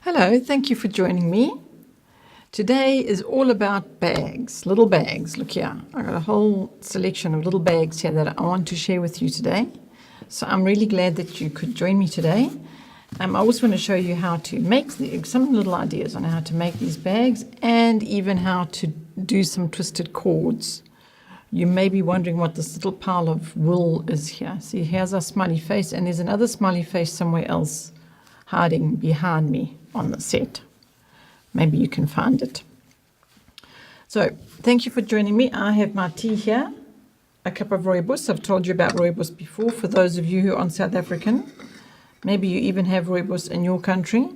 Hello, thank you for joining me. Today is all about bags, little bags. Look here, I've got a whole selection of little bags here that I want to share with you today. So I'm really glad that you could join me today. I also want to show you how to make some little ideas on how to make these bags and even how to do some twisted cords. You may be wondering what this little pile of wool is here. See, here's our smiley face, and there's another smiley face somewhere else hiding behind me on the set. Maybe you can find it. So thank you for joining me. I have my tea here, a cup of rooibos. I've told you about rooibos before. For those of you who aren't South African, maybe you even have rooibos in your country,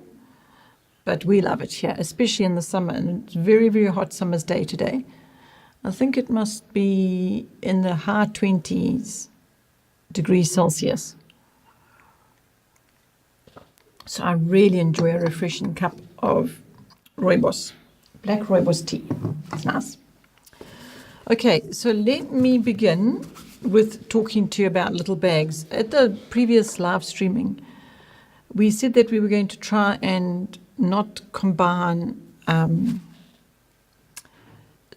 but we love it here, especially in the summer. And it's very, very hot summer's day today. I think it must be in the high 20s degrees Celsius. So I really enjoy a refreshing cup of rooibos, black rooibos tea. It's nice. Okay, so let me begin with talking to you about little bags. At the previous live streaming, we said that we were going to try and not combine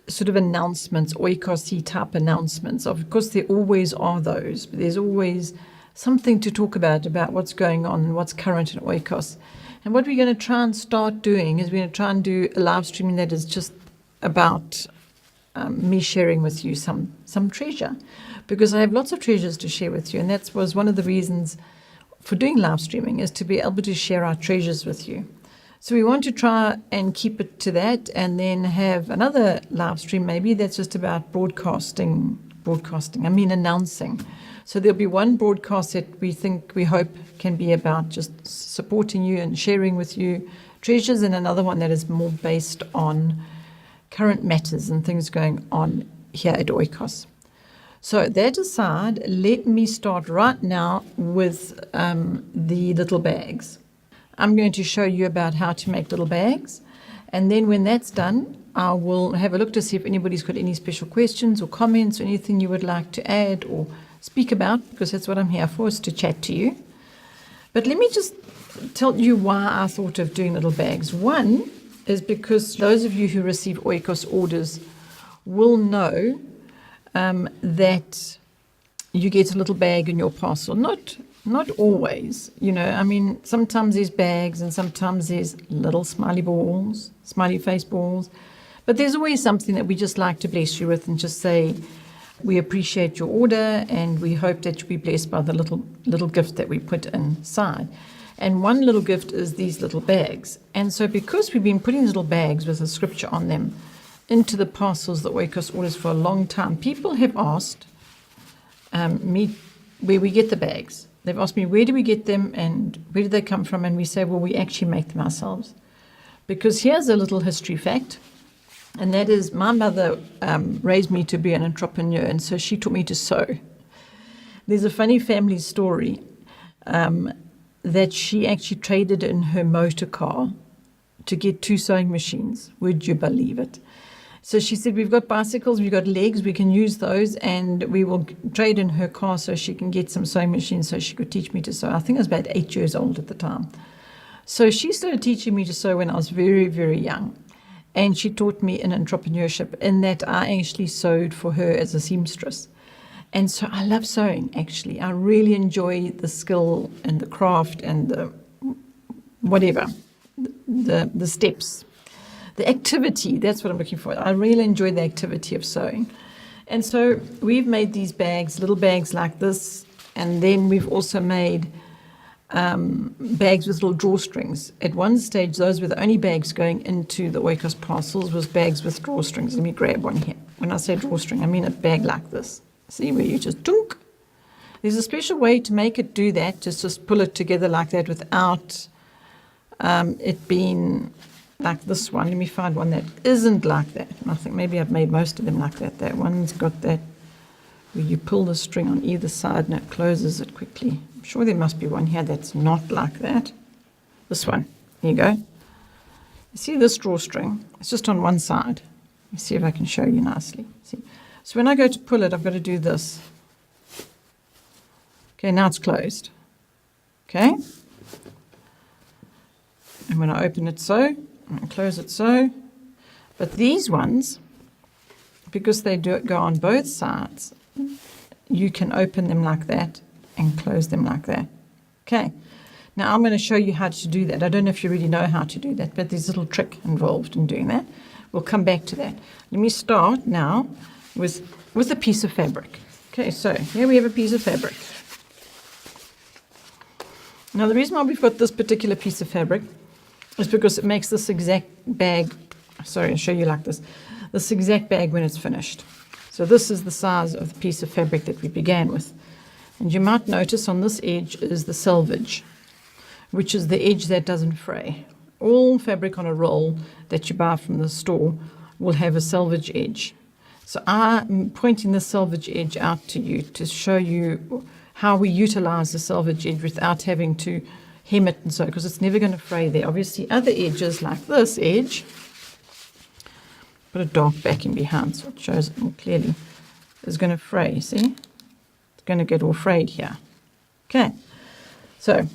sort of announcements, Oikos type announcements. Of course, there always are those, but there's always something to talk about what's going on and what's current in Oikos. And what we're going to try and start doing is we're going to try and do a live streaming that is just about me sharing with you some treasure, because I have lots of treasures to share with you, and that was one of the reasons for doing live streaming, is to be able to share our treasures with you. So we want to try and keep it to that, and then have another live stream maybe that's just about announcing. So there'll be one broadcast that we hope can be about just supporting you and sharing with you treasures, and another one that is more based on current matters and things going on here at Oikos. So that aside, let me start right now with the little bags. I'm going to show you about how to make little bags, and then when that's done, I will have a look to see if anybody's got any special questions or comments or anything you would like to add or speak about, because that's what I'm here for, is to chat to you. But let me just tell you why I thought of doing little bags. One is because those of you who receive Oikos orders will know that you get a little bag in your parcel. Not always, sometimes there's bags and sometimes there's little smiley face balls, but there's always something that we just like to bless you with and just say, we appreciate your order and we hope that you'll be blessed by the little gift that we put inside. And one little gift is these little bags. And so because we've been putting little bags with a scripture on them into the parcels that Oikos orders for a long time, people have asked me where we get the bags. They've asked me, where do we get them and where do they come from? And we say, well, we actually make them ourselves. Because here's a little history fact. And that is, my mother raised me to be an entrepreneur, and so she taught me to sew. There's a funny family story that she actually traded in her motor car to get 2 sewing machines. Would you believe it? So she said, we've got bicycles, we've got legs, we can use those, and we will trade in her car so she can get some sewing machines so she could teach me to sew. I think I was about 8 years old at the time. So she started teaching me to sew when I was very, very young. And she taught me in entrepreneurship, in that I actually sewed for her as a seamstress. And so I love sewing, actually. I really enjoy the skill and the craft and the steps. The activity, that's what I'm looking for. I really enjoy the activity of sewing. And so we've made these bags, little bags like this, and then we've also made bags with little drawstrings. At one stage, those were the only bags going into the Oikos parcels, was bags with drawstrings. Let me grab one here. When I say drawstring, I mean a bag like this. See, where you just dunk. There's a special way to make it do that, just pull it together like that without it being like this one. Let me find one that isn't like that. I think maybe I've made most of them like that. That one's got that where you pull the string on either side and it closes it quickly. I'm sure there must be one here that's not like that. This one. Here you go. You see this drawstring? It's just on one side. Let me see if I can show you nicely. See? So when I go to pull it, I've got to do this. Okay, now it's closed. Okay? And when I open it so, and close it so. But these ones, because they go on both sides, you can open them like that and close them like that. Okay. Now I'm going to show you how to do that. I don't know if you really know how to do that, but there's a little trick involved in doing that. We'll come back to that. Let me start now with a piece of fabric. Okay, so here we have a piece of fabric. Now the reason why we've got this particular piece of fabric is because it makes this exact bag, sorry, I'll show you like this exact bag when it's finished. So this is the size of the piece of fabric that we began with. And you might notice on this edge is the selvage, which is the edge that doesn't fray. All fabric on a roll that you buy from the store will have a selvage edge. So I'm pointing the selvage edge out to you to show you how we utilize the selvage edge without having to hem it and so, because it's never going to fray there. Obviously other edges like this edge, put a dark backing behind so it shows it more clearly, is going to fray, see? It's going to get all frayed here. Okay, so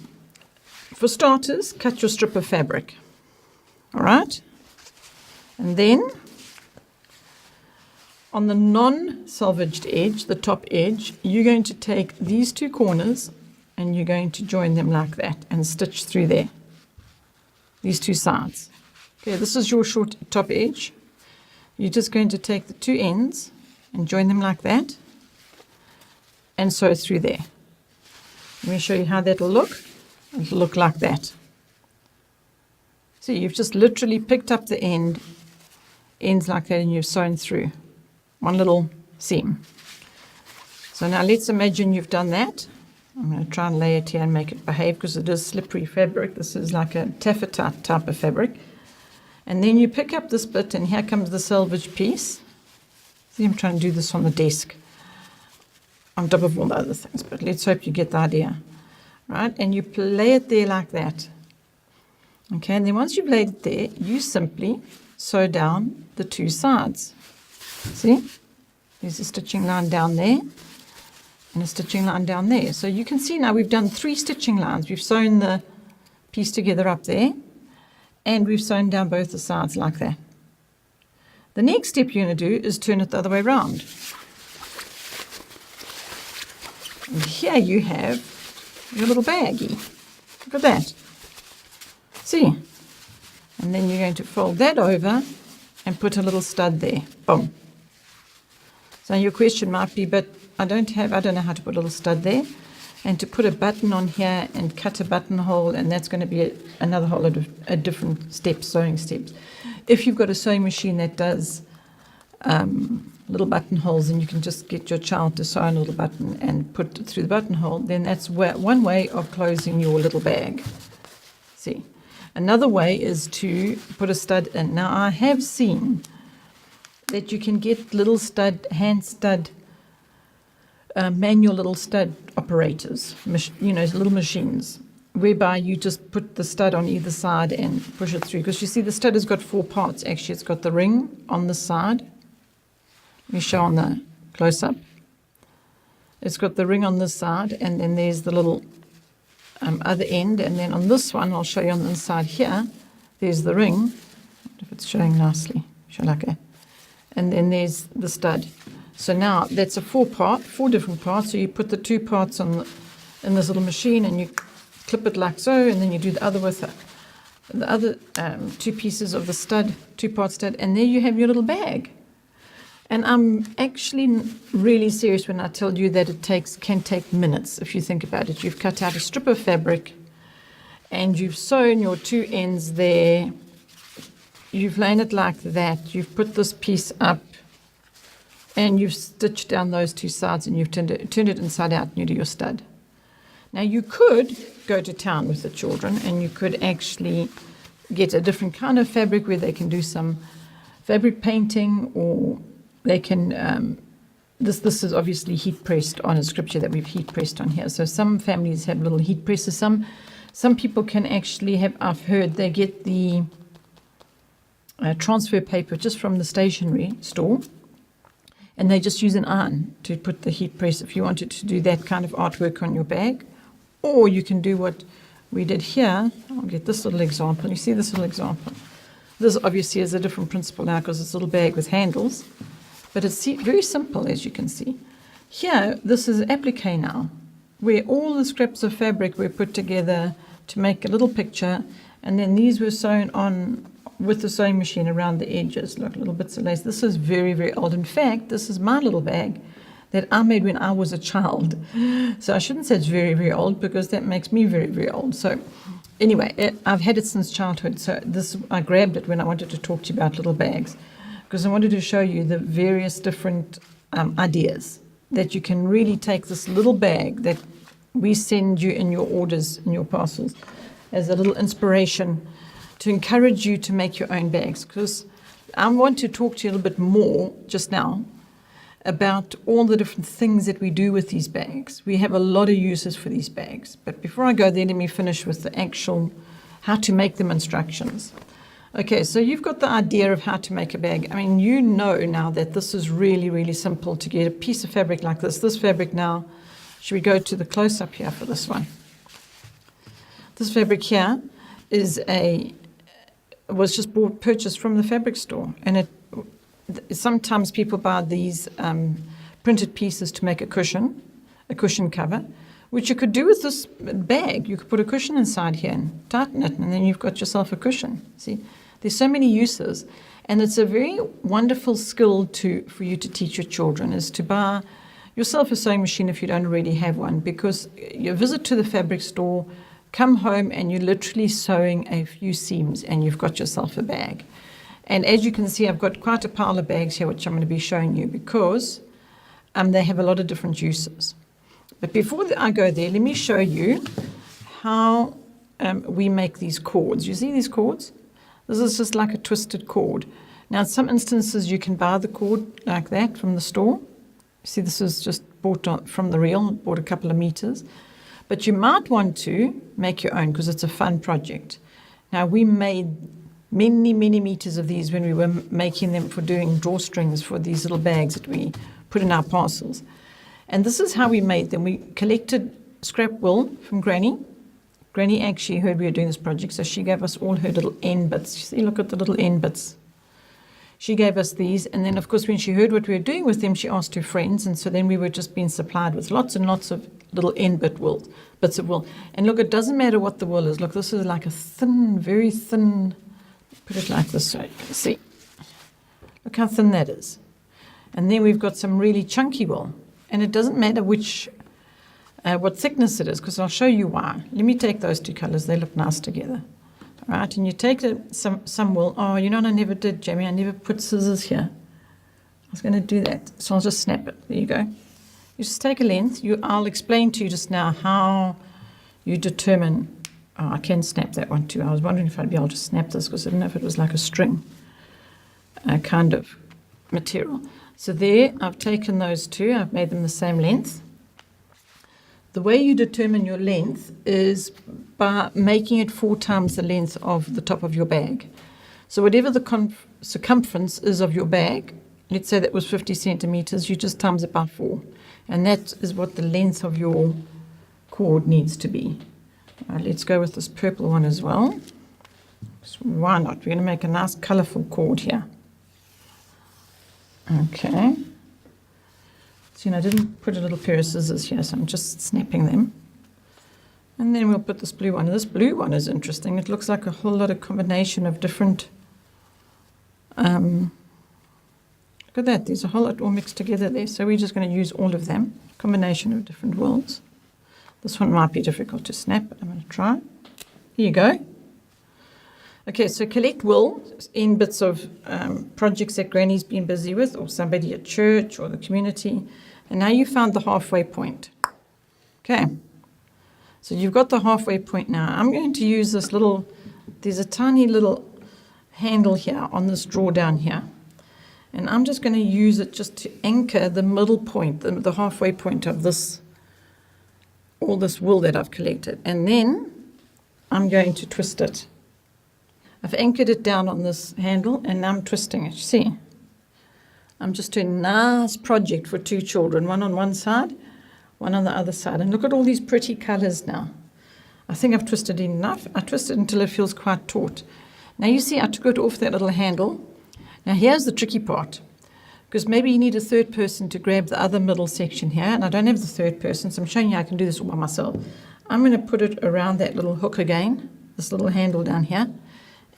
for starters, cut your strip of fabric, all right? And then on the non-selvaged edge, the top edge, you're going to take these two corners and you're going to join them like that and stitch through there, these two sides. Okay, this is your short top edge. You're just going to take the two ends and join them like that and sew through there. Let me show you how that'll look. It'll look like that. See, you've just literally picked up the ends like that, and you've sewn through one little seam. So now let's imagine you've done that. I'm going to try and lay it here and make it behave because it is slippery fabric. This is like a taffeta type of fabric. And then you pick up this bit, and here comes the selvage piece. See, I'm trying to do this on the desk on top of all the other things, but let's hope you get the idea. Right, and you lay it there like that. Okay, and then once you've laid it there, you simply sew down the two sides. See, there's a stitching line down there and a stitching line down there. So you can see now we've done 3 stitching lines. We've sewn the piece together up there, and we've sewn down both the sides like that. The next step you're going to do is turn it the other way around. And here you have your little baggie. Look at that. See? And then you're going to fold that over and put a little stud there. Boom. So your question might be, but I don't know how to put a little stud there. And to put a button on here and cut a buttonhole, and that's going to be another whole lot of different steps, sewing steps. If you've got a sewing machine that does little buttonholes, and you can just get your child to sew a little button and put it through the buttonhole, then that's one way of closing your little bag. See, another way is to put a stud in. Now I have seen that you can get little stud, hand stud, manual little stud operators, little machines, whereby you just put the stud on either side and push it through. Because you see the stud has got 4 parts. Actually, it's got the ring on the side. Let me show on the close-up. It's got the ring on this side, and then there's the little other end, and then on this one, I'll show you on the inside here, there's the ring. I wonder if it's showing nicely. Show like that. And then there's the stud. So now that's a 4 different parts. So you put the 2 parts in this little machine, and you clip it like so, and then you do the other with the other 2 pieces of the stud, 2-part stud, and there you have your little bag. And I'm actually really serious when I tell you that it can take minutes if you think about it. You've cut out a strip of fabric and you've sewn your 2 ends there. You've laid it like that. You've put this piece up and you've stitched down those 2 sides, and you've turned it inside out, and you do your stud. Now you could go to town with the children, and you could actually get a different kind of fabric where they can do some fabric painting, or they can, this is obviously heat pressed on a scripture that we've heat pressed on here. So some families have little heat presses. Some people can actually have, I've heard, they get the transfer paper just from the stationery store, and they just use an iron to put the heat press if you wanted to do that kind of artwork on your bag. Or you can do what we did here, I'll get this little example. You see this little example? This obviously is a different principle now because it's a little bag with handles, but it's very simple, as you can see. Here, this is applique now, where all the scraps of fabric were put together to make a little picture, and then these were sewn on with the sewing machine around the edges, like little bits of lace. This is very, very old. In fact, this is my little bag that I made when I was a child. So I shouldn't say it's very, very old because that makes me very, very old. So anyway, I've had it since childhood. So I grabbed it when I wanted to talk to you about little bags because I wanted to show you the various different ideas that you can really take this little bag that we send you in your orders, in your parcels, as a little inspiration to encourage you to make your own bags. Because I want to talk to you a little bit more just now about all the different things that we do with these bags. We have a lot of uses for these bags. But before I go there, let me finish with the actual how to make them instructions. Okay, so you've got the idea of how to make a bag. I mean, you know now that this is really, really simple to get a piece of fabric like this. This fabric now, should we go to the close-up here for this one? This fabric here was just purchased from the fabric store, and sometimes people buy these printed pieces to make a cushion cover, which you could do with this bag. You could put a cushion inside here and tighten it, and then you've got yourself a cushion. See, there's so many uses, and it's a very wonderful skill for you to teach your children, is to buy yourself a sewing machine if you don't already have one, because you visit to the fabric store, come home, and you're literally sewing a few seams, and you've got yourself a bag. And as you can see, I've got quite a pile of bags here, which I'm going to be showing you because they have a lot of different uses. But before I go there, let me show you how we make these cords. You see these cords? This is just like a twisted cord. Now, in some instances, you can buy the cord like that from the store. See, this is just bought from the reel, bought a couple of meters. But you might want to make your own because it's a fun project. Now, we made many, many meters of these when we were making them for doing drawstrings for these little bags that we put in our parcels. And this is how we made them. We collected scrap wool from Granny. Granny actually heard we were doing this project, so she gave us all her little end bits. You see, look at the little end bits. She gave us these, and then, of course, when she heard what we were doing with them, she asked her friends, and so then we were just being supplied with lots and lots of little end bits of wool. And look, it doesn't matter what the wool is. Look, this is like a thin, very thin, put it like this so you can see. Look how thin that is. And then we've got some really chunky wool, and it doesn't matter what thickness it is, because I'll show you why. Let me take those two colors. They look nice together. All right, and you take some wool. Oh, you know what I never did, Jamie? I never put scissors here. I was going to do that, so I'll just snap it. There you go. You just take a length. I'll explain to you just now how you determine. Oh, I can snap that one too. I was wondering if I'd be able to snap this because I didn't know if it was like a string kind of material. So there, I've taken those two. I've made them the same length. The way you determine your length is by making it 4 times the length of the top of your bag. So whatever the circumference is of your bag, let's say that was 50 centimeters, you just times it by 4. And that is what the length of your cord needs to be. All right, let's go with this purple one as well. So why not? We're going to make a nice colorful cord here. Okay. See, I didn't put a little pair of scissors here, so I'm just snapping them. And then we'll put this blue one. And this blue one is interesting. It looks like a whole lot of combination of different... look at that. There's a whole lot all mixed together there. So we're just going to use all of them. Combination of different wools. This one might be difficult to snap, but I'm going to try. Here you go. Okay, so collect wool in bits of projects that Granny's been busy with, or somebody at church or the community. And now you found the halfway point. Okay, so you've got the halfway point now. I'm going to use this there's a tiny little handle here on this drawer down here. And I'm just going to use it just to anchor the middle point, the halfway point of all this wool that I've collected. And then I'm going to twist it. I've anchored it down on this handle, and now I'm twisting it. See? I'm just doing a nice project for 2 children, one on one side, one on the other side. And look at all these pretty colors now. I think I've twisted enough. I twist it until it feels quite taut. Now you see I took it off that little handle. Now here's the tricky part, because maybe you need a third person to grab the other middle section here, and I don't have the third person, so I'm showing you I can do this all by myself. I'm going to put it around that little hook again, this little handle down here,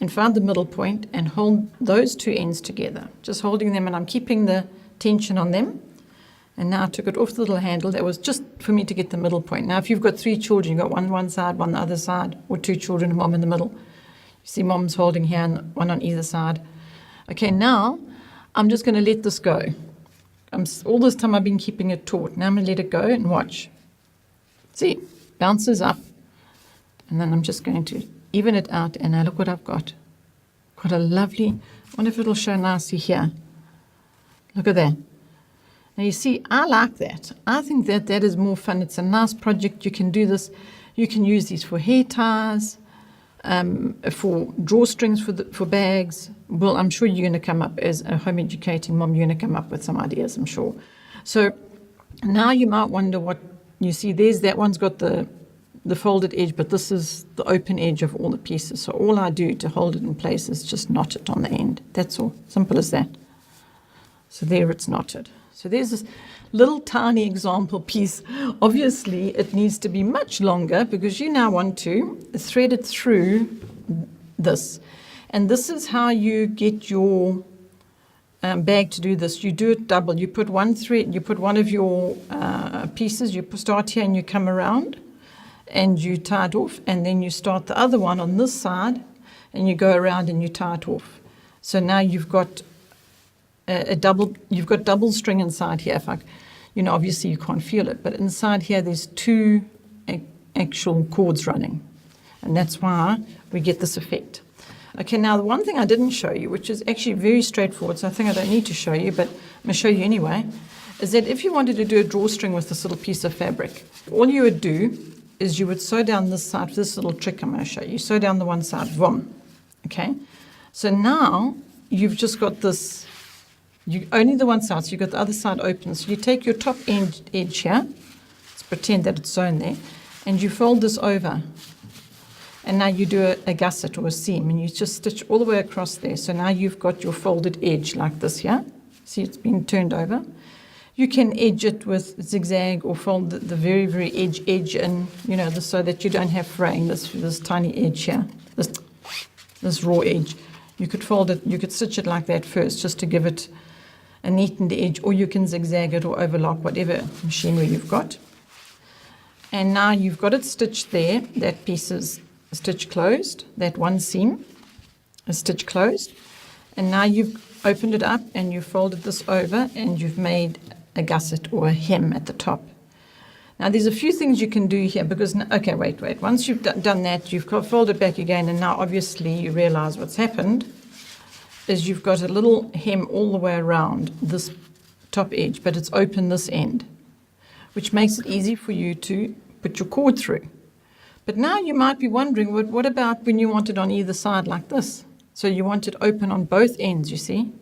and find the middle point and hold those two ends together. Just holding them, and I'm keeping the tension on them. And now I took it off the little handle. That was just for me to get the middle point. Now if you've got 3 children, you've got one side, one the other side, or 2 children, mom in the middle. You see mom's holding here and one on either side. Okay, now I'm just going to let this go. All this time I've been keeping it taut. Now I'm going to let it go and watch. See, bounces up. And then I'm just going to even it out, and now look what I've got. Got a lovely, I wonder if it'll show nicely here. Look at that. Now you see, I like that. I think that is more fun. It's a nice project. You can do this. You can use these for hair ties, for drawstrings for bags. Well, I'm sure you're going to come up, as a home educating mom, you're going to come up with some ideas, I'm sure. So now you might wonder what, you see, there's that one's got the folded edge, but this is the open edge of all the pieces. So all I do to hold it in place is just knot it on the end. That's all. Simple as that. So there it's knotted. So there's this little tiny example piece. Obviously, it needs to be much longer because you now want to thread it through this. And this is how you get your bag to do this. You do it double. You put one thread, you put one of your pieces, you start here and you come around and you tie it off, and then you start the other one on this side and you go around and you tie it off. So now you've got you've got double string inside here. Obviously you can't feel it, but inside here there's 2 actual cords running, and that's why we get this effect. Okay, now the one thing I didn't show you, which is actually very straightforward, so I think I don't need to show you, but I'm going to show you anyway, is that if you wanted to do a drawstring with this little piece of fabric, all you would do is you would sew down this side, this little trick I'm going to show you. Sew down the one side, vom. Okay, so now you've just got this. Only the one side, so you've got the other side open. So you take your top edge here, let's pretend that it's sewn there, and you fold this over. And now you do a gusset or a seam, and you just stitch all the way across there. So now you've got your folded edge like this here. See, it's been turned over. You can edge it with zigzag or fold the very, very edge in, this, so that you don't have fraying, this tiny edge here, this raw edge. You could fold it, you could stitch it like that first, just to give it a neatened edge, or you can zigzag it or overlock, whatever machinery you've got. And now you've got it stitched there. That piece is stitch closed. That one seam is stitch closed. And now you've opened it up and you've folded this over and you've made a gusset or a hem at the top. Now there's a few things you can do here because, okay, wait. Once you've done that, you've folded back again, and now obviously you realize what's happened is you've got a little hem all the way around this top edge, but it's open this end, which makes it easy for you to put your cord through. But now you might be wondering, what about when you want it on either side like this? So you want it open on both ends, you see?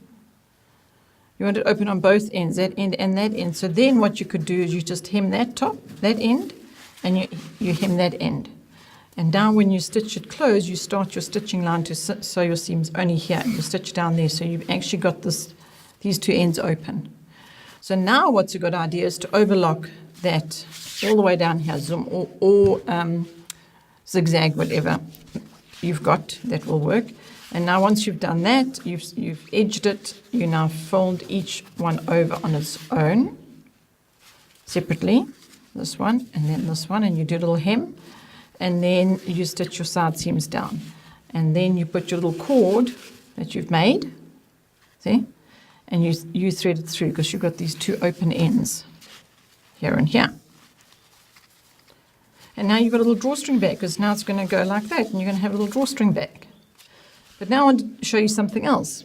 You want it open on both ends, that end and that end. So then what you could do is you just hem that top, that end, and you hem that end. And now when you stitch it closed, you start your stitching line to sew your seams only here. You stitch down there, so you've actually got these 2 ends open. So now what's a good idea is to overlock that all the way down here, zoom or zigzag, whatever you've got, that will work. And now once you've done that, you've edged it, you now fold each one over on its own, separately, this one and then this one, and you do a little hem. And then you stitch your side seams down. And then you put your little cord that you've made, see? And you thread it through because you've got these 2 open ends, here and here. And now you've got a little drawstring bag, because now it's going to go like that, and you're going to have a little drawstring bag. But now I want to show you something else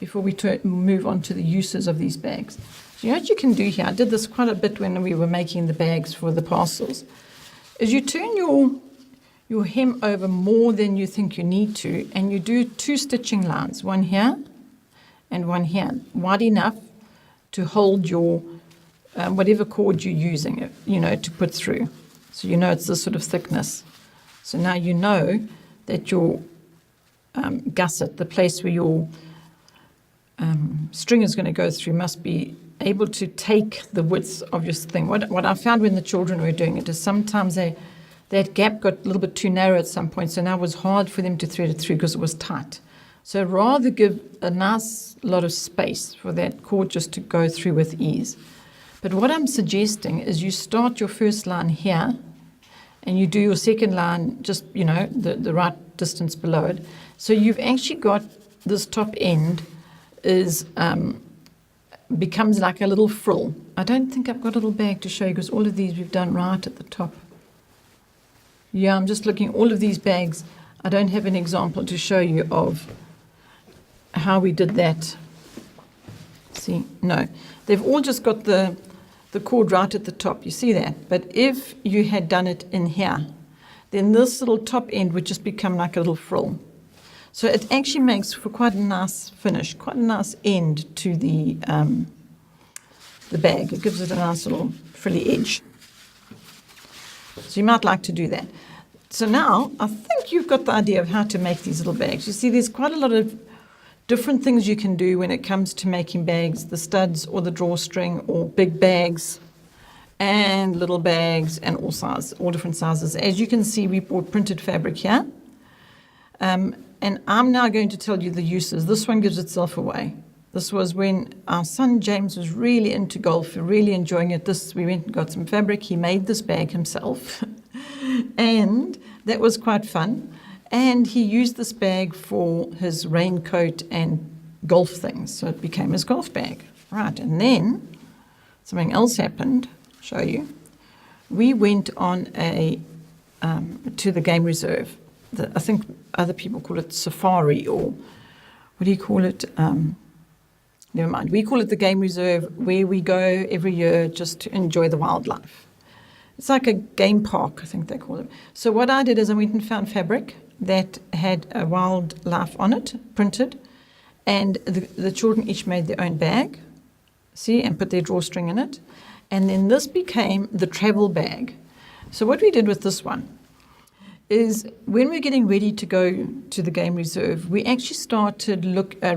before we move on to the uses of these bags. So you know what you can do here? I did this quite a bit when we were making the bags for the parcels, is you turn your hem over more than you think you need to, and you do 2 stitching lines, one here and one here, wide enough to hold your whatever cord you're using, to put through. So it's this sort of thickness. So now you know that your gusset, the place where your string is going to go through, must be able to take the width of your thing. What I found when the children were doing it is sometimes that gap got a little bit too narrow at some point, so now it was hard for them to thread it through because it was tight. So rather give a nice lot of space for that cord just to go through with ease. But what I'm suggesting is you start your first line here and you do your second line just, the right distance below it. So you've actually got this top end is becomes like a little frill. I don't think I've got a little bag to show you because all of these we've done right at the top. Yeah, I'm just looking, all of these bags, I don't have an example to show you of how we did that. See, no, they've all just got the cord right at the top, you see that? But if you had done it in here, then this little top end would just become like a little frill. So it actually makes for quite a nice finish, quite a nice end to the bag. It gives it a nice little frilly edge. So you might like to do that. So now I think you've got the idea of how to make these little bags. You see, there's quite a lot of different things you can do when it comes to making bags, the studs or the drawstring or big bags and little bags and all different sizes. As you can see, we bought printed fabric here. And I'm now going to tell you the uses. This one gives itself away. This was when our son James was really into golf, really enjoying it. We went and got some fabric. He made this bag himself. And that was quite fun. And he used this bag for his raincoat and golf things. So it became his golf bag. Right, and then something else happened. I'll show you. We went on to the game reserve. I think other people call it safari, or what do you call it? Never mind. We call it the game reserve, where we go every year just to enjoy the wildlife. It's like a game park, I think they call it. So what I did is I went and found fabric that had a wildlife on it, printed, and the children each made their own bag, see, and put their drawstring in it. And then this became the travel bag. So what we did with this one is when we're getting ready to go to the game reserve, we actually started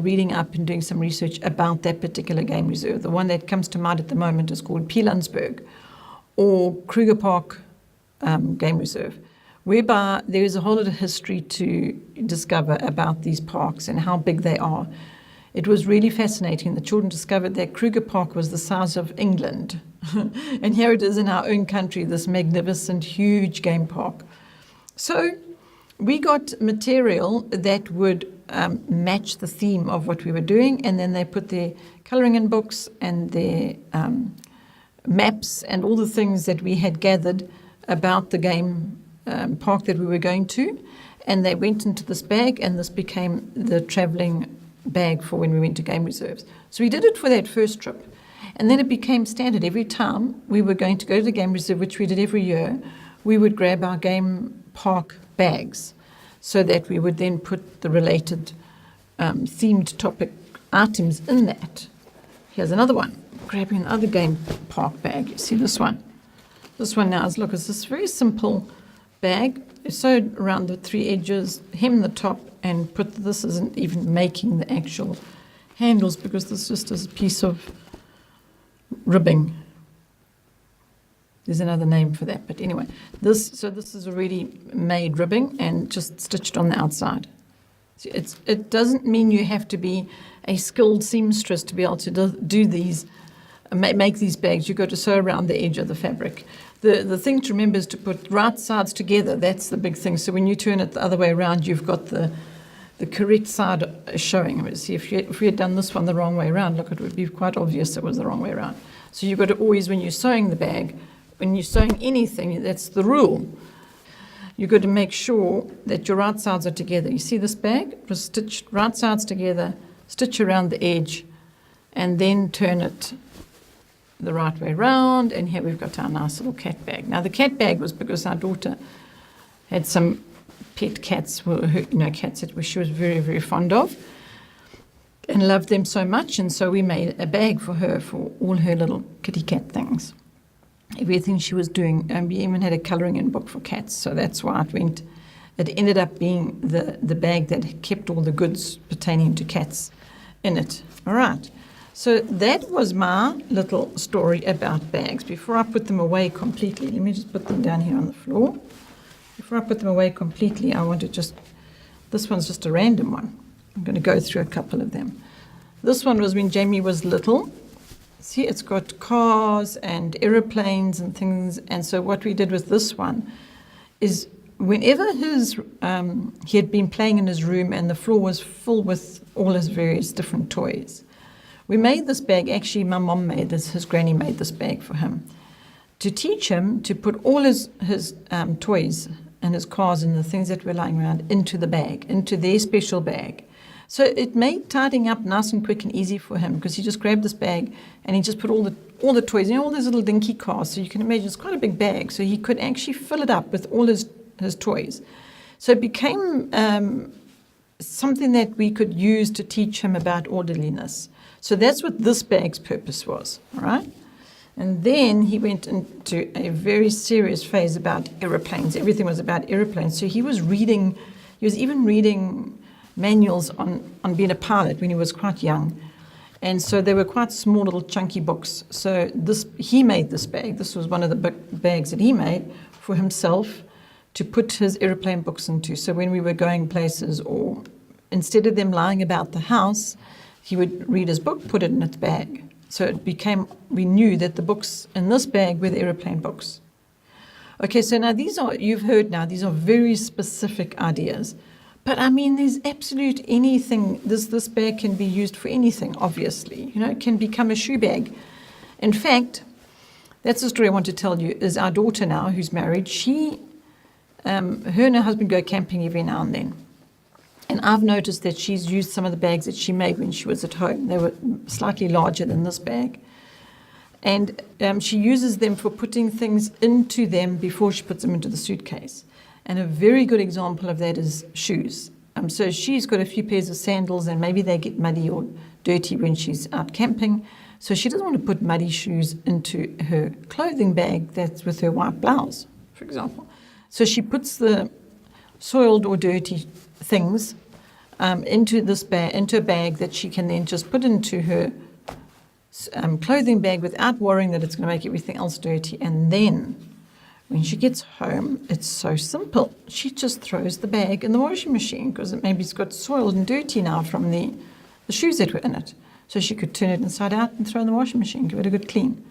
reading up and doing some research about that particular game reserve. The one that comes to mind at the moment is called Pilanesberg or Kruger Park Game Reserve, whereby there is a whole lot of history to discover about these parks and how big they are. It was really fascinating. The children discovered that Kruger Park was the size of England. And here it is in our own country, this magnificent, huge game park. So we got material that would match the theme of what we were doing, and then they put their colouring in books and their maps and all the things that we had gathered about the game park that we were going to, and they went into this bag, and this became the travelling bag for when we went to game reserves. So we did it for that first trip, and then it became standard. Every time we were going to go to the game reserve, which we did every year, we would grab our game park bags so that we would then put the related themed topic items in that. Here's another one, grabbing another game park bag. You see this one? This one now is, look, it's this very simple bag. It's sewed around the three edges, hem the top, and this isn't even making the actual handles because this just is a piece of ribbing. There's another name for that, but anyway, this is already made ribbing and just stitched on the outside. So it doesn't mean you have to be a skilled seamstress to be able to do these, make these bags. You've got to sew around the edge of the fabric. The thing to remember is to put right sides together. That's the big thing. So when you turn it the other way around, you've got the correct side showing. See, if we had done this one the wrong way around, look, it would be quite obvious it was the wrong way around. So you've got to always, when you're sewing the bag, when you're sewing anything, that's the rule. You've got to make sure that your right sides are together. You see this bag? It was stitched right sides together, stitch around the edge, and then turn it the right way around. And here we've got our nice little cat bag. Now the cat bag was because our daughter had some pet cats, cats that she was very, very fond of and loved them so much. And so we made a bag for her for all her little kitty cat things. Everything she was doing. We even had a colouring in book for cats, so that's why it went it ended up being the bag that kept all the goods pertaining to cats in it. All right. So that was my little story about bags. Before I put them away completely, let me just put them down here on the floor. Before I put them away completely, I want to this one's just a random one. I'm going to go through a couple of them. This one was when Jamie was little. See, it's got cars and aeroplanes and things. And so what we did with this one is whenever he had been playing in his room and the floor was full with all his various different toys, we made this bag. Actually, my mom made this. His granny made this bag for him to teach him to put all his toys and his cars and the things that were lying around into the bag, into their special bag. So it made tidying up nice and quick and easy for him because he just grabbed this bag and he just put all the toys, all those little dinky cars. So you can imagine it's quite a big bag. So he could actually fill it up with all his toys. So it became something that we could use to teach him about orderliness. So that's what this bag's purpose was, all right? And then he went into a very serious phase about aeroplanes. Everything was about aeroplanes. So he was even reading manuals on being a pilot when he was quite young. And so they were quite small little chunky books. So he made this bag. This was one of the big bags that he made for himself to put his aeroplane books into. So when we were going places, or instead of them lying about the house, he would read his book, put it in its bag. So we knew that the books in this bag were the aeroplane books. Okay, so now these are very specific ideas. But I mean, there's absolute anything. This bag can be used for anything, obviously. It can become a shoe bag. In fact, that's the story I want to tell you, is our daughter now, who's married, her and her husband go camping every now and then. And I've noticed that she's used some of the bags that she made when she was at home. They were slightly larger than this bag. And she uses them for putting things into them before she puts them into the suitcase. And a very good example of that is shoes. So she's got a few pairs of sandals and maybe they get muddy or dirty when she's out camping. So she doesn't want to put muddy shoes into her clothing bag that's with her white blouse, for example. So she puts the soiled or dirty things into a bag that she can then just put into her clothing bag without worrying that it's going to make everything else dirty. And then when she gets home, it's so simple. She just throws the bag in the washing machine because it's got soiled and dirty now from the shoes that were in it. So she could turn it inside out and throw it in the washing machine, give it a good clean.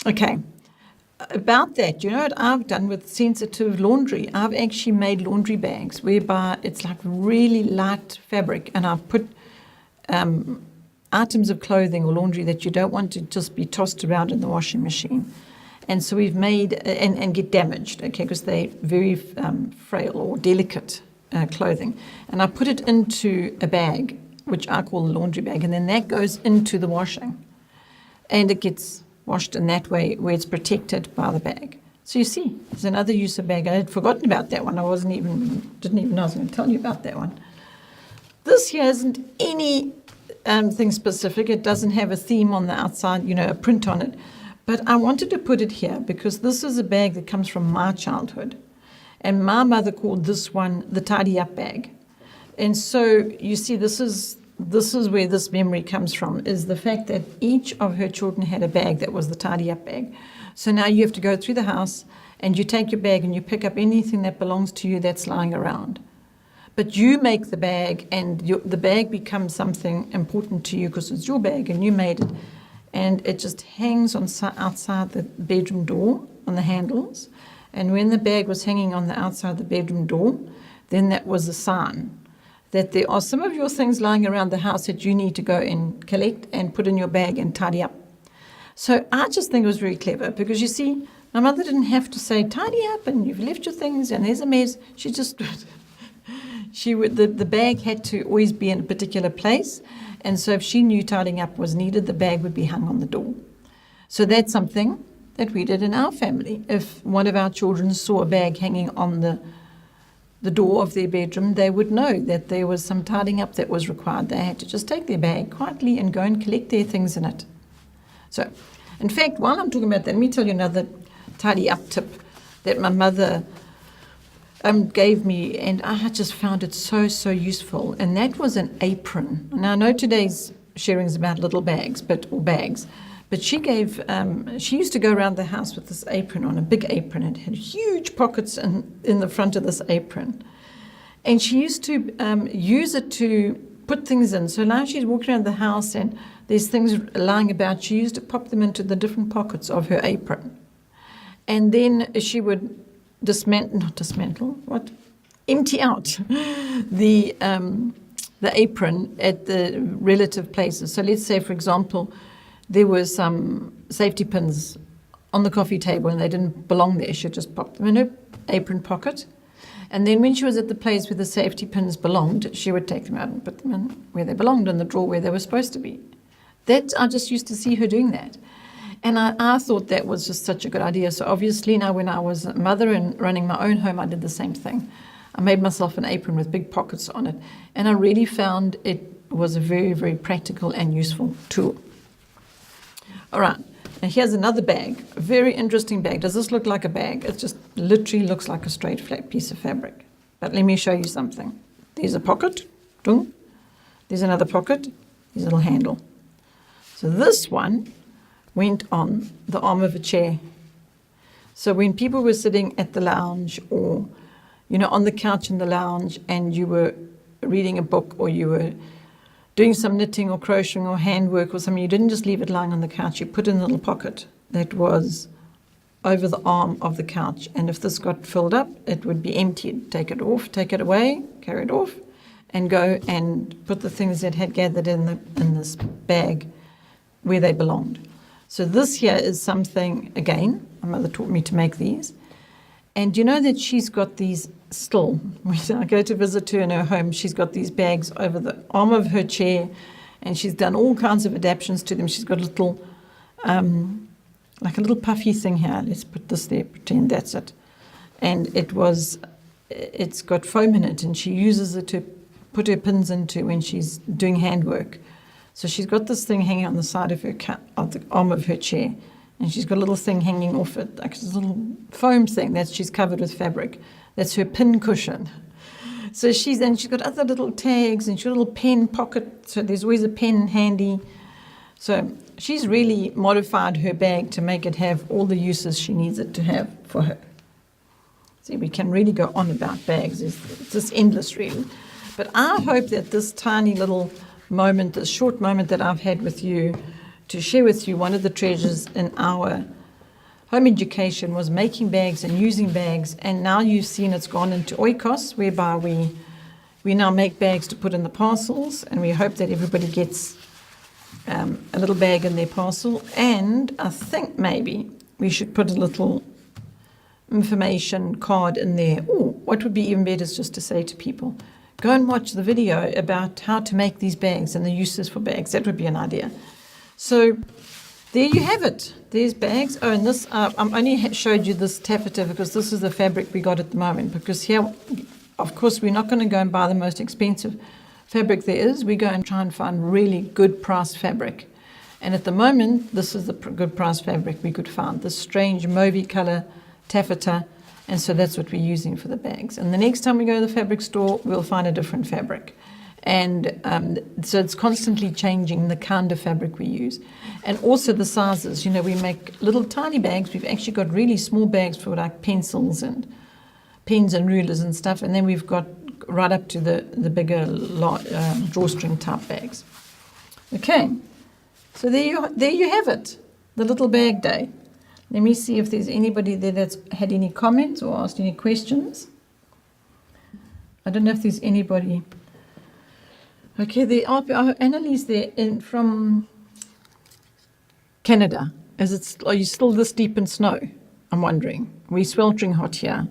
Okay. About that, you know what I've done with sensitive laundry? I've actually made laundry bags whereby it's like really light fabric, and I've put items of clothing or laundry that you don't want to just be tossed around in the washing machine. And so we've made and get damaged, okay, because they're very frail or delicate clothing. And I put it into a bag, which I call the laundry bag, and then that goes into the washing. And it gets washed in that way where it's protected by the bag. So you see, there's another use of bag. I had forgotten about that one. Didn't even know I was going to tell you about that one. This here isn't any thing specific. It doesn't have a theme on the outside, a print on it. But I wanted to put it here because this is a bag that comes from my childhood. And my mother called this one the tidy up bag. And so you see, this is where this memory comes from, is the fact that each of her children had a bag that was the tidy up bag. So now you have to go through the house and you take your bag and you pick up anything that belongs to you that's lying around. But you make the bag, and the bag becomes something important to you because it's your bag and you made it. And it just hangs outside the bedroom door on the handles. And when the bag was hanging on the outside of the bedroom door, then that was a sign that there are some of your things lying around the house that you need to go and collect and put in your bag and tidy up. So I just think it was very clever because, you see, my mother didn't have to say, tidy up and you've left your things and there's a mess. She just, the bag had to always be in a particular place. And so if she knew tidying up was needed, the bag would be hung on the door. So that's something that we did in our family. If one of our children saw a bag hanging on the door of their bedroom, they would know that there was some tidying up that was required. They had to just take their bag quietly and go and collect their things in it. So, in fact, while I'm talking about that, let me tell you another tidy up tip that my mother gave me, and I just found it so, so useful. And that was an apron. Now, I know today's sharing is about little bags, or bags, but she used to go around the house with this apron on, a big apron. It had huge pockets in the front of this apron. And she used to use it to put things in. So now she's walking around the house and there's things lying about. She used to pop them into the different pockets of her apron. And then she would empty out the apron at the relative places. So let's say, for example, there were some safety pins on the coffee table and they didn't belong there. She'd just pop them in her apron pocket. And then when she was at the place where the safety pins belonged, she would take them out and put them in where they belonged, in the drawer where they were supposed to be. I just used to see her doing that. And I thought that was just such a good idea. So obviously now when I was a mother and running my own home, I did the same thing. I made myself an apron with big pockets on it. And I really found it was a very, very practical and useful tool. All right. Now here's another bag, a very interesting bag. Does this look like a bag? It just literally looks like a straight flat piece of fabric. But let me show you something. There's a pocket. Dong. There's another pocket. There's a little handle. So this one went on the arm of a chair. So when people were sitting at the lounge or, on the couch in the lounge and you were reading a book or you were doing some knitting or crocheting or handwork or something, you didn't just leave it lying on the couch. You put it in a little pocket that was over the arm of the couch. And if this got filled up, it would be emptied. Take it off, take it away, carry it off, and go and put the things that had gathered in this bag where they belonged. So this here is something, again, my mother taught me to make these. And you know that she's got these still. When I go to visit her in her home, she's got these bags over the arm of her chair, and she's done all kinds of adaptations to them. She's got a little, like a little puffy thing here. Let's put this there, pretend that's it. And it's got foam in it, and she uses it to put her pins into when she's doing handwork. So she's got this thing hanging on the side of the arm of her chair, and she's got a little thing hanging off it, like a little foam thing that she's covered with fabric. That's her pin cushion. So she's got other little tags, and she's got a little pen pocket, so there's always a pen handy. So she's really modified her bag to make it have all the uses she needs it to have for her. See, we can really go on about bags. It's just endless, really. But I hope that this tiny little moment, this short moment that I've had with you to share with you one of the treasures in our home education was making bags and using bags. And now you've seen it's gone into Oikos, whereby we now make bags to put in the parcels, and we hope that everybody gets a little bag in their parcel. And I think maybe we should put a little information card in there. Or what would be even better is just to say to people, go and watch the video about how to make these bags and the uses for bags. That would be an idea. So there you have it. There's bags. Oh, and this, I'm only showed you this taffeta because this is the fabric we got at the moment. Because here, of course, we're not going to go and buy the most expensive fabric there is. We go and try and find really good price fabric. And at the moment, this is the good price fabric we could find. This strange mauvey color taffeta. And so that's what we're using for the bags. And the next time we go to the fabric store, we'll find a different fabric. And so it's constantly changing the kind of fabric we use. And also the sizes. We make little tiny bags. We've actually got really small bags for like pencils and pens and rulers and stuff. And then we've got right up to the bigger drawstring type bags. Okay, so there you have it, the little bag day. Let me see if there's anybody there that's had any comments or asked any questions. I don't know if there's anybody. Okay, there are Annalise there from Canada. Are you still this deep in snow? I'm wondering. We're sweltering hot here.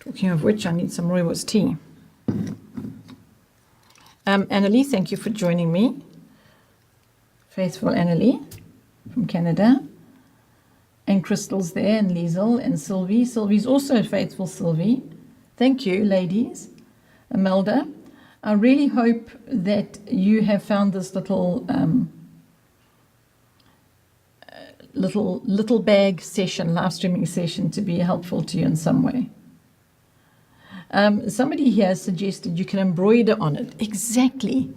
Talking of which, I need some rooibos tea. Annalise, thank you for joining me. Faithful Annalise from Canada. And Crystal's there, and Liesel, and Sylvie. Sylvie's also faithful, Sylvie. Thank you, ladies. Imelda, I really hope that you have found this little little bag session, live streaming session, to be helpful to you in some way. Somebody here suggested you can embroider on it. Exactly.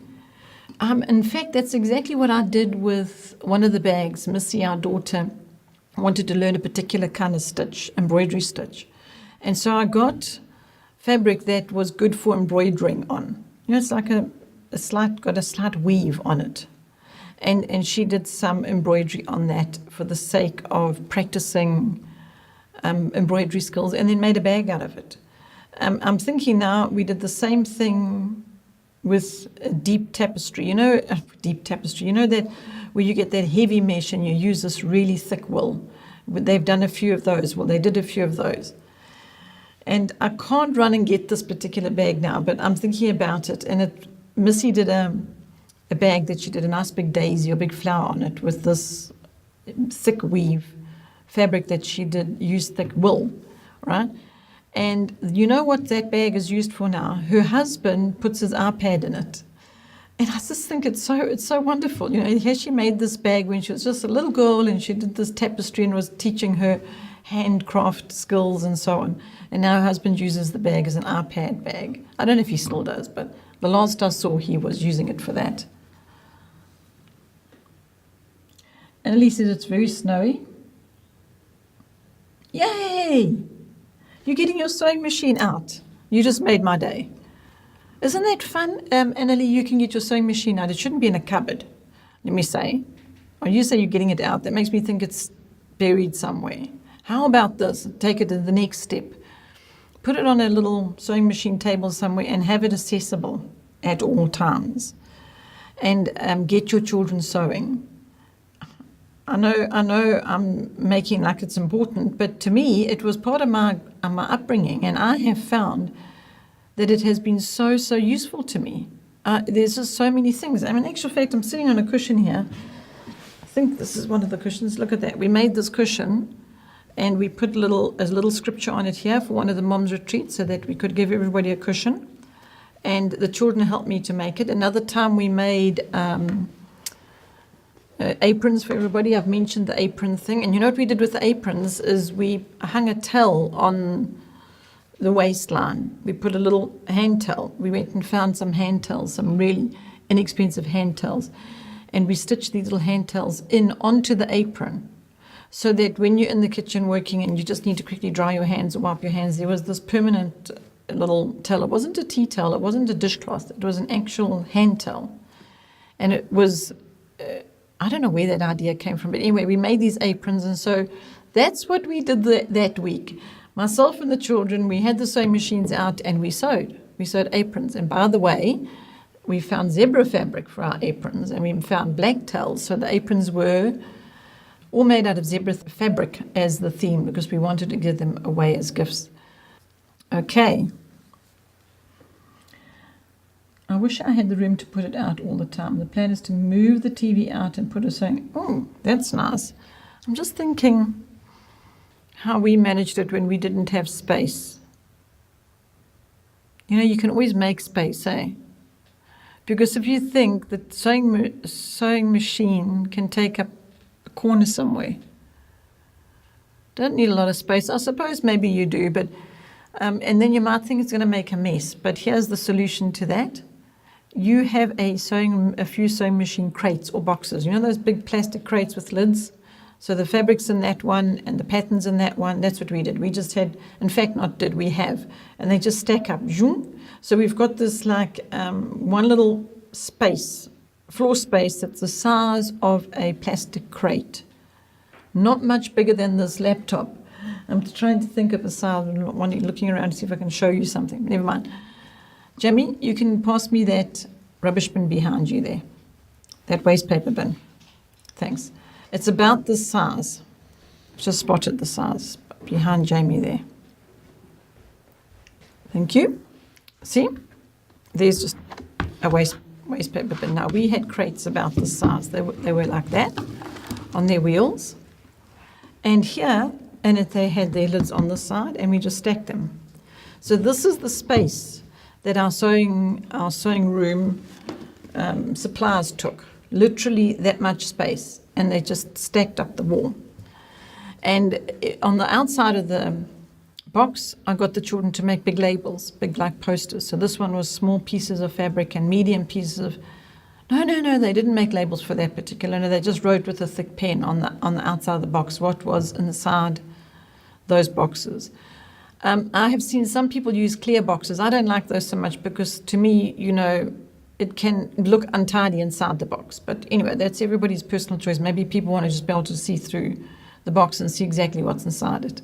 In fact, that's exactly what I did with one of the bags. Missy, our daughter, wanted to learn a particular kind of stitch, embroidery stitch. And so I got fabric that was good for embroidering on. It's like got a slight weave on it. And she did some embroidery on that for the sake of practicing embroidery skills, and then made a bag out of it. I'm thinking now we did the same thing with a deep tapestry. Deep tapestry. That where you get that heavy mesh and you use this really thick wool. They've done a few of those. Well, they did a few of those. And I can't run and get this particular bag now, but I'm thinking about it. And Missy did a bag that she did a nice big daisy or big flower on it with this thick weave fabric that she did use thick wool, right? And you know what that bag is used for now? Her husband puts his iPad in it. And I just think it's so wonderful. Here she made this bag when she was just a little girl, and she did this tapestry and was teaching her handcraft skills and so on. And now her husband uses the bag as an iPad bag. I don't know if he still does, but the last I saw, he was using it for that. Annalise says it's very snowy. Yay! You're getting your sewing machine out. You just made my day. Isn't that fun? Annalie, you can get your sewing machine out. It shouldn't be in a cupboard, let me say. Or you say you're getting it out. That makes me think it's buried somewhere. How about this? Take it to the next step. Put it on a little sewing machine table somewhere and have it accessible at all times. And get your children sewing. I know I'm making like it's important, but to me it was part of my upbringing, and I have found that it has been so useful to me. There's just so many things. In actual fact, I'm sitting on a cushion here. I think this is one of the cushions. Look at that. We made this cushion, and we put a little scripture on it here for one of the moms' retreats so that we could give everybody a cushion. And the children helped me to make it. Another time we made aprons for everybody. I've mentioned the apron thing. And you know what we did with the aprons is we hung a towel on the waistline. We put a little hand towel. We went and found some hand towels, some really inexpensive hand towels. And we stitched these little hand towels in onto the apron so that when you're in the kitchen working and you just need to quickly dry your hands or wipe your hands, there was this permanent little towel. It wasn't a tea towel. It wasn't a dishcloth. It was an actual hand towel. And it was... I don't know where that idea came from, but anyway, we made these aprons, and so that's what we did that week. Myself and the children, we had the sewing machines out, and we sewed. We sewed aprons, and by the way, we found zebra fabric for our aprons, and we found black towels, so the aprons were all made out of zebra fabric as the theme, because we wanted to give them away as gifts. Okay. I wish I had the room to put it out all the time. The plan is to move the TV out and put a sewing. Oh, that's nice. I'm just thinking how we managed it when we didn't have space. You can always make space, eh? Because if you think that sewing machine can take up a corner somewhere, don't need a lot of space. I suppose maybe you do, but and then you might think it's going to make a mess. But here's the solution to that. You have a few sewing machine crates or boxes. You know those big plastic crates with lids? So the fabric's in that one and the pattern's in that one. That's what we did. We just had, in fact, we have. And they just stack up. So we've got this like one little space, floor space that's the size of a plastic crate. Not much bigger than this laptop. I'm trying to think of a size. I'm looking around to see if I can show you something. Never mind. Jamie, you can pass me that rubbish bin behind you there. That waste paper bin. Thanks. It's about this size. Just spotted the size behind Jamie there. Thank you. See? There's just a waste paper bin. Now, we had crates about this size. They were like that on their wheels. And here, they had their lids on the side, and we just stacked them. So this is the space that our sewing room supplies took. Literally that much space, and they just stacked up the wall. And on the outside of the box, I got the children to make big labels, big like posters. So this one was small pieces of fabric and medium pieces of. No, they didn't make labels for that particular. No, they just wrote with a thick pen on the outside of the box what was inside those boxes. I have seen some people use clear boxes. I don't like those so much because to me, it can look untidy inside the box. But anyway, that's everybody's personal choice. Maybe people want to just be able to see through the box and see exactly what's inside it.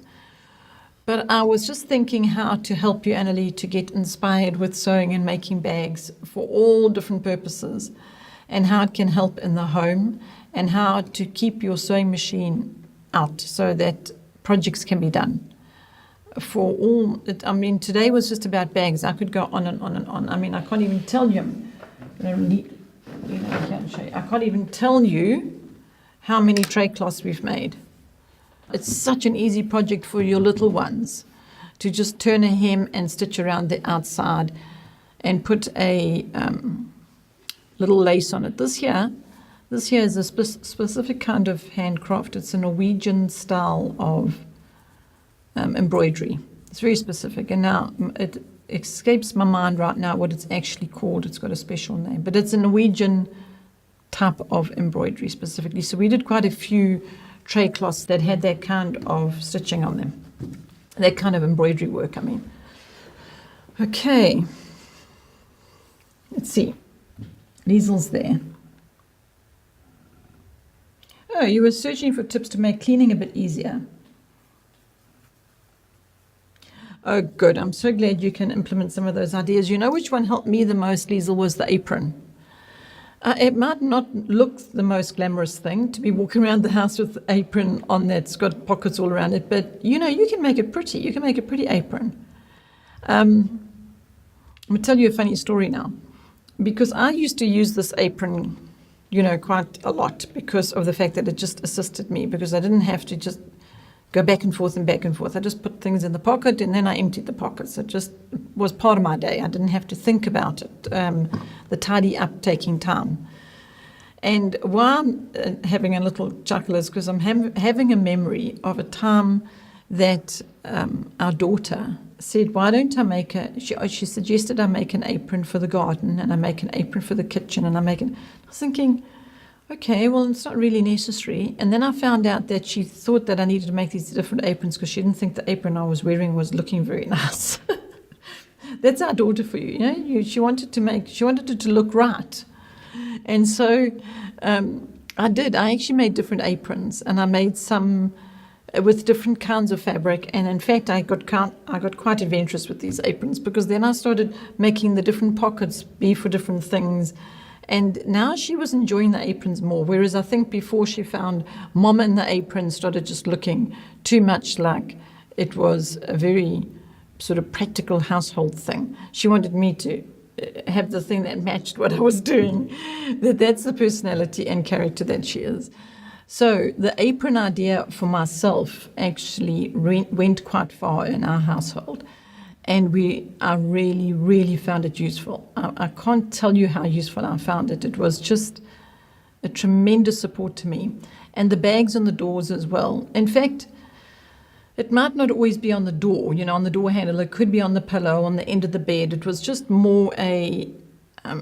But I was just thinking how to help you, Annalie, to get inspired with sewing and making bags for all different purposes, and how it can help in the home, and how to keep your sewing machine out so that projects can be done. For all, today was just about bags. I could go on and on and on. I can't even tell you. I can't even tell you how many tray cloths we've made. It's such an easy project for your little ones to just turn a hem and stitch around the outside and put a little lace on it. This here is a specific kind of handcraft. It's a Norwegian style of embroidery. It's very specific, and now it escapes my mind right now what it's actually called. It's got a special name, but it's a Norwegian type of embroidery specifically. So we did quite a few tray cloths that had that kind of stitching on them, that kind of embroidery work, Okay, let's see. Liesel's there. Oh, you were searching for tips to make cleaning a bit easier. Oh, good. I'm so glad you can implement some of those ideas. You know which one helped me the most, Liesel, was the apron. It might not look the most glamorous thing to be walking around the house with the apron on that's got pockets all around it, but you can make it pretty. You can make a pretty apron. I'm going to tell you a funny story now, because I used to use this apron, quite a lot because of the fact that it just assisted me, because I didn't have to just go back and forth and back and forth. I just put things in the pocket and then I emptied the pockets. It just was part of my day. I didn't have to think about it, the tidy up taking time. And why I'm having a little chuckle is because I'm having a memory of a time that our daughter said, why don't I make she suggested I make an apron for the garden, and I make an apron for the kitchen, and I was thinking, okay, well, it's not really necessary. And then I found out that she thought that I needed to make these different aprons because she didn't think the apron I was wearing was looking very nice. That's our daughter for you. She wanted it to look right. And so I did. I actually made different aprons, and I made some with different kinds of fabric. And in fact, I got quite adventurous with these aprons, because then I started making the different pockets be for different things. And now she was enjoying the aprons more, whereas I think before she found Mom in the apron started just looking too much like it was a very sort of practical household thing. She wanted me to have the thing that matched what I was doing. That's the personality and character that she is. So the apron idea for myself actually went quite far in our household. And I really, really found it useful. I can't tell you how useful I found it. It was just a tremendous support to me. And the bags on the doors as well. In fact, it might not always be on the door, on the door handle. It could be on the pillow, on the end of the bed. It was just more a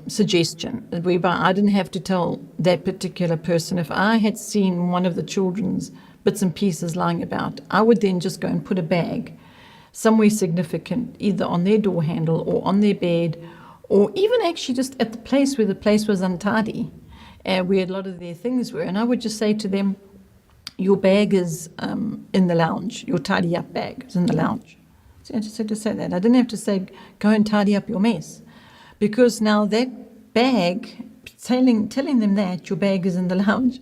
suggestion, whereby I didn't have to tell that particular person. If I had seen one of the children's bits and pieces lying about, I would then just go and put a bag somewhere significant, either on their door handle or on their bed, or even actually just at the place where the place was untidy, where a lot of their things were. And I would just say to them, your bag is in the lounge, your tidy up bag is in the lounge. So I just had to say that. I didn't have to say, go and tidy up your mess, because now that bag, telling them that your bag is in the lounge,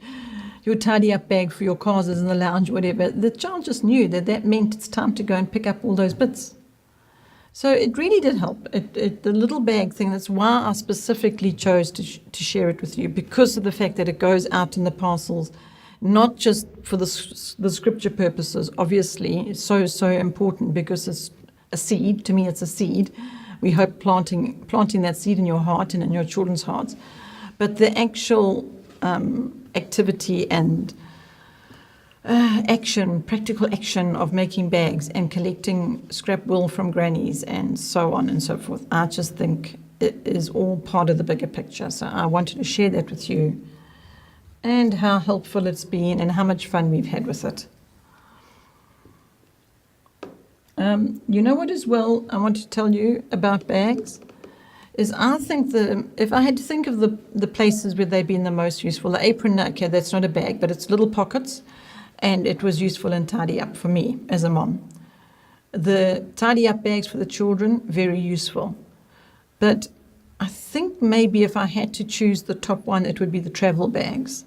your tidy up bag for your cars is in the lounge, whatever, the child just knew that meant it's time to go and pick up all those bits. So it really did help. The little bag thing, that's why I specifically chose to share it with you, because of the fact that it goes out in the parcels, not just for the scripture purposes. Obviously, it's so important, because it's a seed. To me, it's a seed. We hope planting that seed in your heart and in your children's hearts. But the actual activity and practical action of making bags and collecting scrap wool from grannies and so on and so forth. I just think it is all part of the bigger picture. So I wanted to share that with you and how helpful it's been and how much fun we've had with it. You know what as well I want to tell you about bags is I think if I had to think of the places where they've been the most useful, the apron, okay, that's not a bag, but it's little pockets, and it was useful and tidy up for me as a mom. The tidy up bags for the children, very useful. But I think maybe if I had to choose the top one, it would be the travel bags.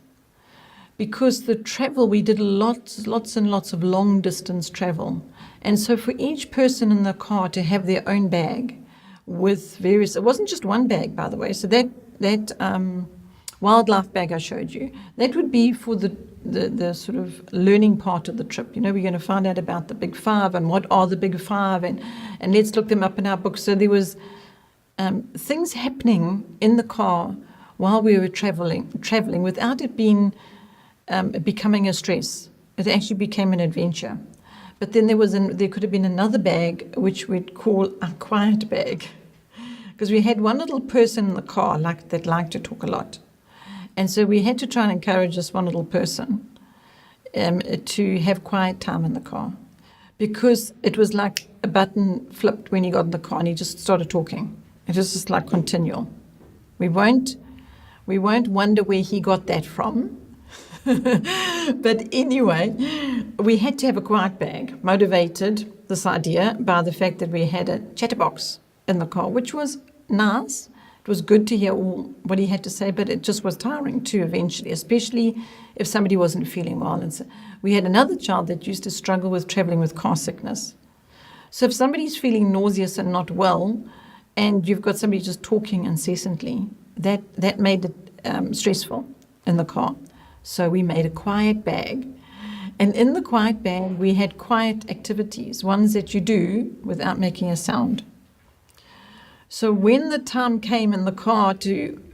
Because the travel, we did lots and lots of long distance travel. And so for each person in the car to have their own bag with various, it wasn't just one bag, by the way. So that wildlife bag I showed you, that would be for the sort of learning part of the trip. You know, we're going to find out about the Big Five and what are the Big Five, and let's look them up in our books. So there was things happening in the car while we were traveling without it being becoming a stress. It actually became an adventure. But then there could have been another bag which we'd call a quiet bag, because we had one little person in the car that liked to talk a lot, and so we had to try and encourage this one little person to have quiet time in the car, because it was like a button flipped when he got in the car and he just started talking. It was just like continual. We won't wonder where he got that from. But anyway, we had to have a quiet bag, motivated, this idea, by the fact that we had a chatterbox in the car, which was nice. It was good to hear what he had to say, but it just was tiring too eventually, especially if somebody wasn't feeling well. And so we had another child that used to struggle with traveling with car sickness. So if somebody's feeling nauseous and not well, and you've got somebody just talking incessantly, that made it stressful in the car. So we made a quiet bag. And in the quiet bag, we had quiet activities, ones that you do without making a sound. So when the time came in the car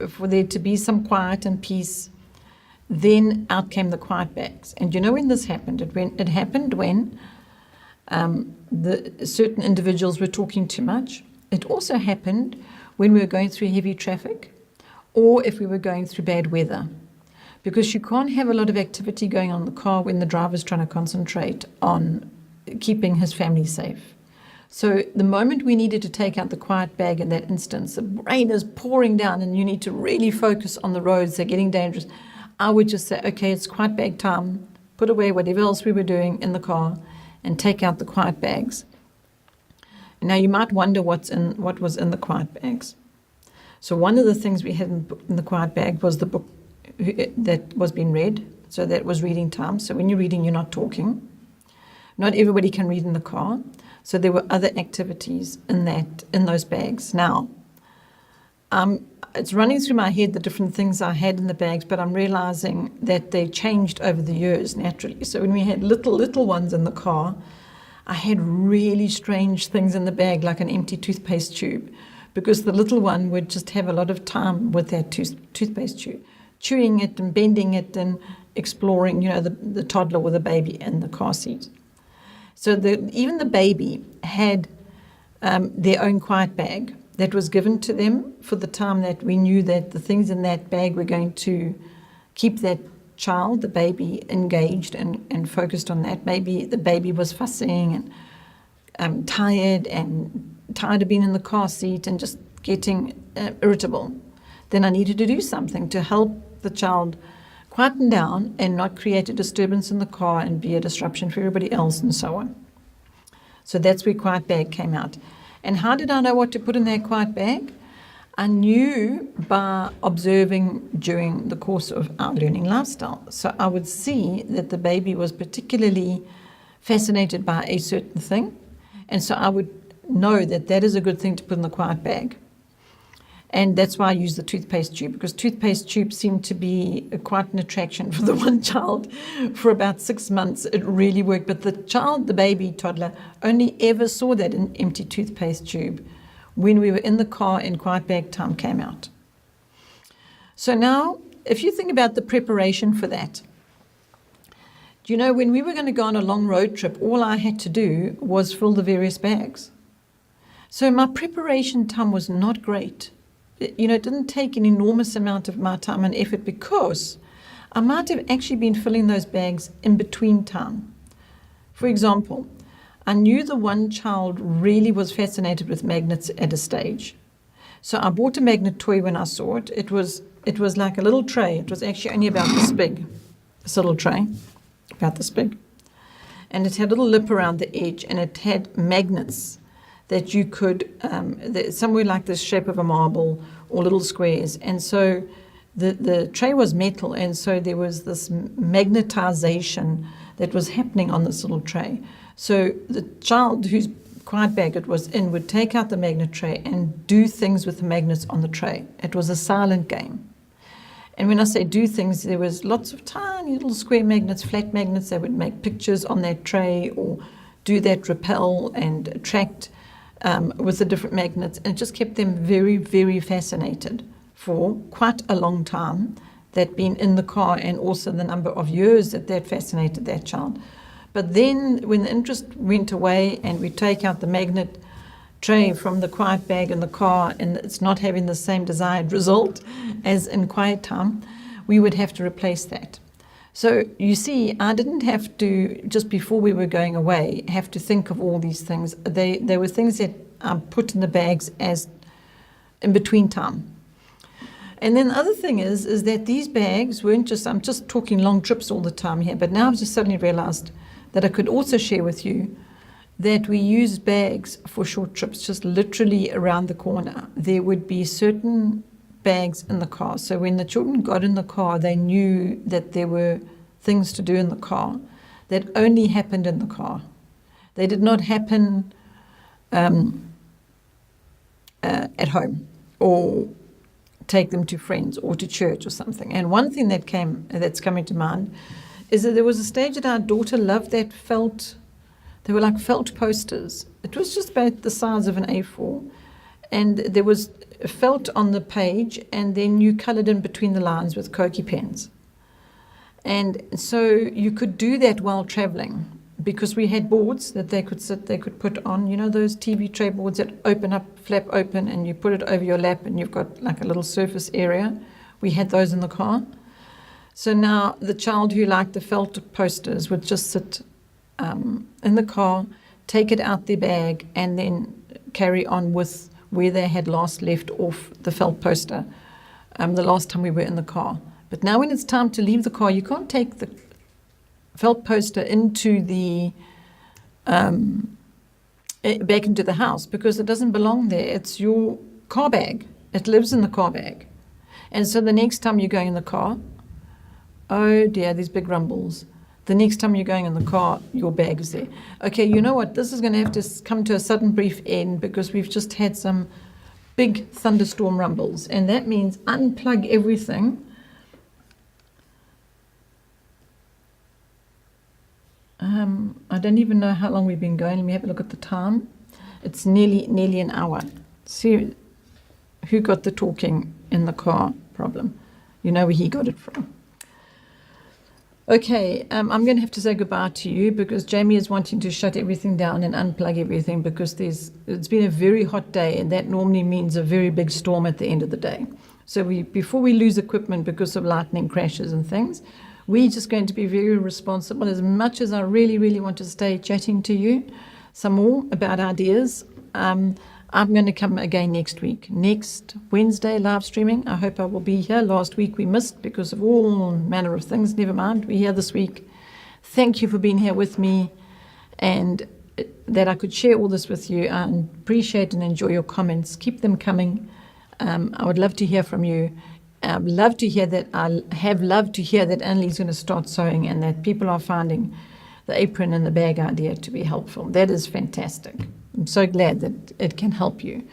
for there to be some quiet and peace, then out came the quiet bags. And you know when this happened? It happened when the certain individuals were talking too much. It also happened when we were going through heavy traffic, or if we were going through bad weather. Because you can't have a lot of activity going on in the car when the driver's trying to concentrate on keeping his family safe. So the moment we needed to take out the quiet bag in that instance, the rain is pouring down and you need to really focus on the roads, they're getting dangerous. I would just say, okay, it's quiet bag time, put away whatever else we were doing in the car and take out the quiet bags. Now you might wonder what was in the quiet bags. So one of the things we had in the quiet bag was the book that was being read. So that was reading time. So when you're reading, you're not talking. Not everybody can read in the car. So there were other activities in those bags. Now, it's running through my head the different things I had in the bags, but I'm realizing that they changed over the years naturally. So when we had little ones in the car, I had really strange things in the bag, like an empty toothpaste tube, because the little one would just have a lot of time with that toothpaste tube, chewing it and bending it and exploring, the toddler with the baby in the car seat. So even the baby had their own quiet bag that was given to them for the time that we knew that the things in that bag were going to keep that child, the baby, engaged and focused on that. Maybe the baby was fussing and tired of being in the car seat and just getting irritable. Then I needed to do something to help the child quieten down and not create a disturbance in the car and be a disruption for everybody else and so on. So that's where quiet bag came out. And how did I know what to put in that quiet bag? I knew by observing during the course of our learning lifestyle. So I would see that the baby was particularly fascinated by a certain thing. And so I would know that is a good thing to put in the quiet bag. And that's why I use the toothpaste tube, because toothpaste tubes seemed to be quite an attraction for the one child. For about 6 months, it really worked. But the baby, toddler, only ever saw that empty toothpaste tube when we were in the car and quiet bag time came out. So now, if you think about the preparation for that, Do you know, when we were going to go on a long road trip, all I had to do was fill the various bags. So my preparation time was not great. It didn't take an enormous amount of my time and effort because I might have actually been filling those bags in between time. For example, I knew the one child really was fascinated with magnets at a stage. So I bought a magnet toy when I saw it. It was like a little tray. It was actually only about this big, this little tray, about this big. And it had a little lip around the edge, and it had magnets that you could, somewhere like the shape of a marble or little squares. And so the tray was metal, and so there was this magnetization that was happening on this little tray. So the child whose quiet bag it was in would take out the magnet tray and do things with the magnets on the tray. It was a silent game. And when I say do things, there was lots of tiny little square magnets, flat magnets. They would make pictures on that tray or do that repel and attract with the different magnets. And it just kept them very, very fascinated for quite a long time. They'd been in the car, and also the number of years that fascinated that child. But then when the interest went away and we take out the magnet tray from the quiet bag in the car and it's not having the same desired result as in quiet time, we would have to replace that. So you see, I didn't have to, just before we were going away, have to think of all these things. They were things that I put in the bags as in between time. And then the other thing is that these bags weren't just, I'm just talking long trips all the time here, but now I've just suddenly realized that I could also share with you that we use bags for short trips, just literally around the corner. There would be certain bags in the car. So when the children got in the car, they knew that there were things to do in the car that only happened in the car. They did not happen at home or take them to friends or to church or something. And one thing that's coming to mind is that there was a stage that our daughter loved that felt. They were like felt posters. It was just about the size of an A4. And there was felt on the page, and then you colored in between the lines with Koki pens. And so you could do that while traveling, because we had boards that they could put on, those TV tray boards that open up, flap open, and you put it over your lap and you've got like a little surface area. We had those in the car. So now the child who liked the felt posters would just sit in the car, take it out their bag, and then carry on with where they had last left off the felt poster the last time we were in the car. But now when it's time to leave the car, you can't take the felt poster into the back into the house, because it doesn't belong there. It's your car bag. It lives in the car bag. And so the next time you're going in the car, oh dear, these big rumbles. The next time you're going in the car, your bag is there. Okay, you know what? This is going to have to come to a sudden brief end, because we've just had some big thunderstorm rumbles. And that means unplug everything. I don't even know how long we've been going. Let me have a look at the time. It's nearly an hour. See who got the talking in the car problem. You know where he got it from. Okay, I'm going to have to say goodbye to you, because Jamie is wanting to shut everything down and unplug everything, because it's been a very hot day, and that normally means a very big storm at the end of the day. So before we lose equipment because of lightning crashes and things, we're just going to be very responsible. As much as I really, really want to stay chatting to you some more about ideas, I'm going to come again next week. Next Wednesday, live streaming. I hope I will be here. Last week we missed because of all manner of things. Never mind, we're here this week. Thank you for being here with me, and that I could share all this with you. I appreciate and enjoy your comments. Keep them coming. I would love to hear from you. I have loved to hear that Annalie's going to start sewing, and that people are finding the apron and the bag idea to be helpful. That is fantastic. I'm so glad that it can help you.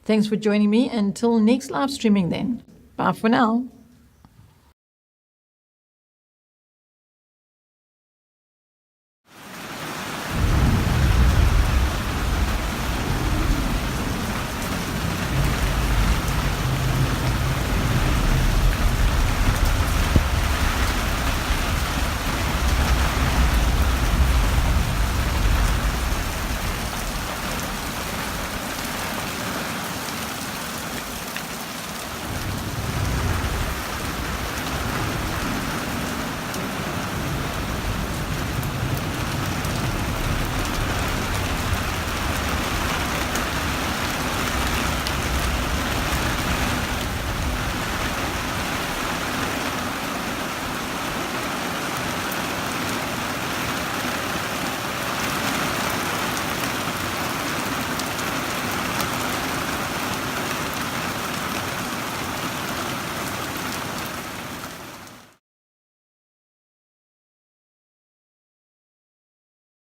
Thanks for joining me. Until next live streaming then. Bye for now.